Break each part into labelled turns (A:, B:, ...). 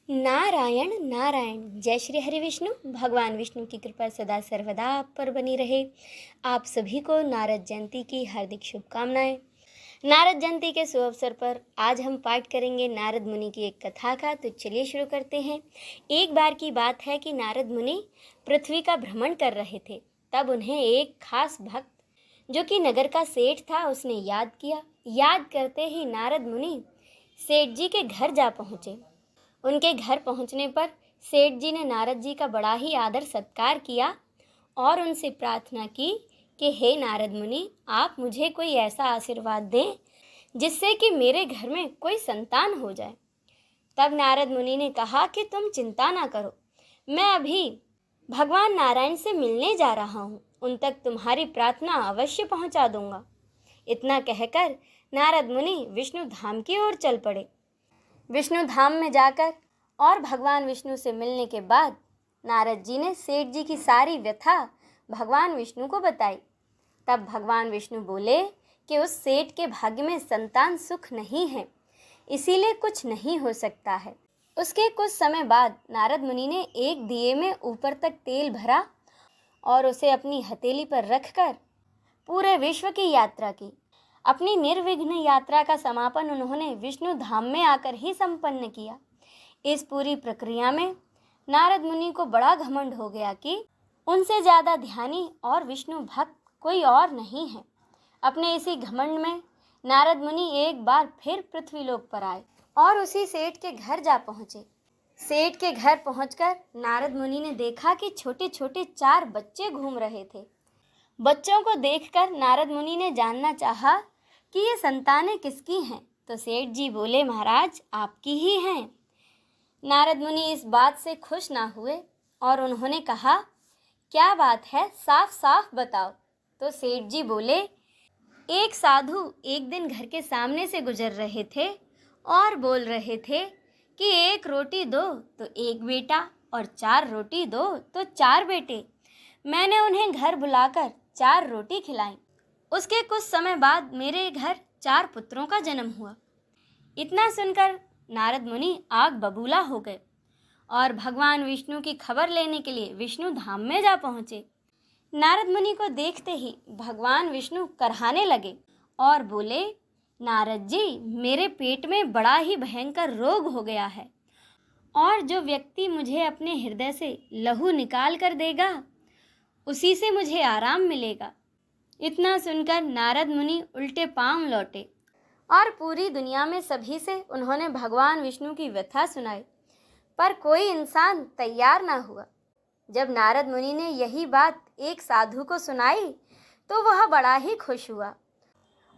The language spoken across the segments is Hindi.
A: नारायण नारायण। जय श्री हरि विष्णु। भगवान विष्णु की कृपा सदा सर्वदा आप पर बनी रहे। आप सभी को नारद जयंती की हार्दिक शुभकामनाएं। नारद जयंती के शुभ अवसर पर आज हम पाठ करेंगे नारद मुनि की एक कथा का। तो चलिए शुरू करते हैं। एक बार की बात है कि नारद मुनि पृथ्वी का भ्रमण कर रहे थे। तब उन्हें एक खास भक्त जो कि नगर का सेठ था उसने याद किया। याद करते ही नारद मुनि सेठ जी के घर जा पहुँचे। उनके घर पहुंचने पर सेठ जी ने नारद जी का बड़ा ही आदर सत्कार किया और उनसे प्रार्थना की कि हे नारद मुनि, आप मुझे कोई ऐसा आशीर्वाद दें जिससे कि मेरे घर में कोई संतान हो जाए। तब नारद मुनि ने कहा कि तुम चिंता ना करो, मैं अभी भगवान नारायण से मिलने जा रहा हूँ, उन तक तुम्हारी प्रार्थना अवश्य पहुँचा दूंगा। इतना कहकर नारद मुनि विष्णु धाम की ओर चल पड़े। विष्णु धाम में जाकर और भगवान विष्णु से मिलने के बाद नारद जी ने सेठ जी की सारी व्यथा भगवान विष्णु को बताई। तब भगवान विष्णु बोले कि उस सेठ के भाग्य में संतान सुख नहीं है, इसीलिए कुछ नहीं हो सकता है। उसके कुछ समय बाद नारद मुनि ने एक दिए में ऊपर तक तेल भरा और उसे अपनी हथेली पर रखकर पूरे विश्व की यात्रा की। अपनी निर्विघ्न यात्रा का समापन उन्होंने विष्णु धाम में आकर ही संपन्न किया। इस पूरी प्रक्रिया में नारद मुनि को बड़ा घमंड हो गया कि उनसे ज़्यादा ध्यानी और विष्णु भक्त कोई और नहीं है। अपने इसी घमंड में नारद मुनि एक बार फिर पृथ्वीलोक पर आए और उसी सेठ के घर जा पहुँचे। सेठ के घर पहुंचकर नारद मुनि ने देखा कि छोटे छोटे 4 बच्चे घूम रहे थे। बच्चों को देखकर नारद मुनि ने जानना चाहा कि ये संतानें किसकी हैं। तो सेठ जी बोले, महाराज आपकी ही हैं। नारद मुनि इस बात से खुश ना हुए और उन्होंने कहा, क्या बात है, साफ साफ बताओ। तो सेठ जी बोले, एक साधु एक दिन घर के सामने से गुजर रहे थे और बोल रहे थे कि 1 रोटी दो तो 1 बेटा और 4 रोटी दो तो 4 बेटे। मैंने उन्हें घर बुलाकर 4 रोटी खिलाई। उसके कुछ समय बाद मेरे घर 4 पुत्रों का जन्म हुआ। इतना सुनकर नारद मुनि आग बबूला हो गए और भगवान विष्णु की खबर लेने के लिए विष्णु धाम में जा पहुँचे। नारद मुनि को देखते ही भगवान विष्णु करहाने लगे और बोले, नारद जी, मेरे पेट में बड़ा ही भयंकर रोग हो गया है और जो व्यक्ति मुझे अपने हृदय से लहू निकाल कर देगा उसी से मुझे आराम मिलेगा। इतना सुनकर नारद मुनि उल्टे पांव लौटे और पूरी दुनिया में सभी से उन्होंने भगवान विष्णु की व्यथा सुनाई, पर कोई इंसान तैयार ना हुआ। जब नारद मुनि ने यही बात एक साधु को सुनाई तो वह बड़ा ही खुश हुआ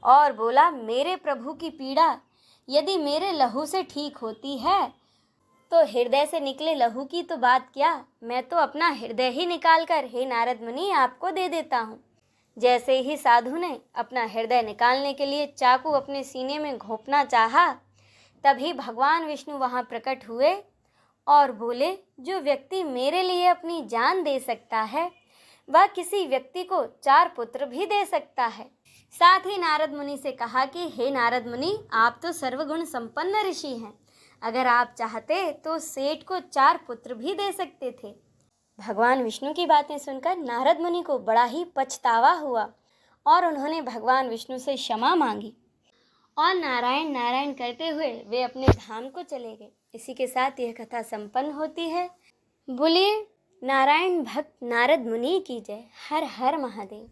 A: और बोला, मेरे प्रभु की पीड़ा यदि मेरे लहू से ठीक होती है तो हृदय से निकले लहू की तो बात क्या, मैं तो अपना हृदय ही निकाल कर हे नारद मुनि आपको दे देता हूँ। जैसे ही साधु ने अपना हृदय निकालने के लिए चाकू अपने सीने में घोंपना चाहा, तभी भगवान विष्णु वहाँ प्रकट हुए और बोले, जो व्यक्ति मेरे लिए अपनी जान दे सकता है वह किसी व्यक्ति को 4 पुत्र भी दे सकता है। साथ ही नारद मुनि से कहा कि हे नारद मुनि, आप तो सर्वगुण संपन्न ऋषि हैं, अगर आप चाहते तो सेठ को 4 पुत्र भी दे सकते थे। भगवान विष्णु की बातें सुनकर नारद मुनि को बड़ा ही पछतावा हुआ और उन्होंने भगवान विष्णु से क्षमा मांगी और नारायण नारायण करते हुए वे अपने धाम को चले गए। इसी के साथ यह कथा संपन्न होती है। बोलिए नारायण भक्त नारद मुनि की जय। हर हर महादेव।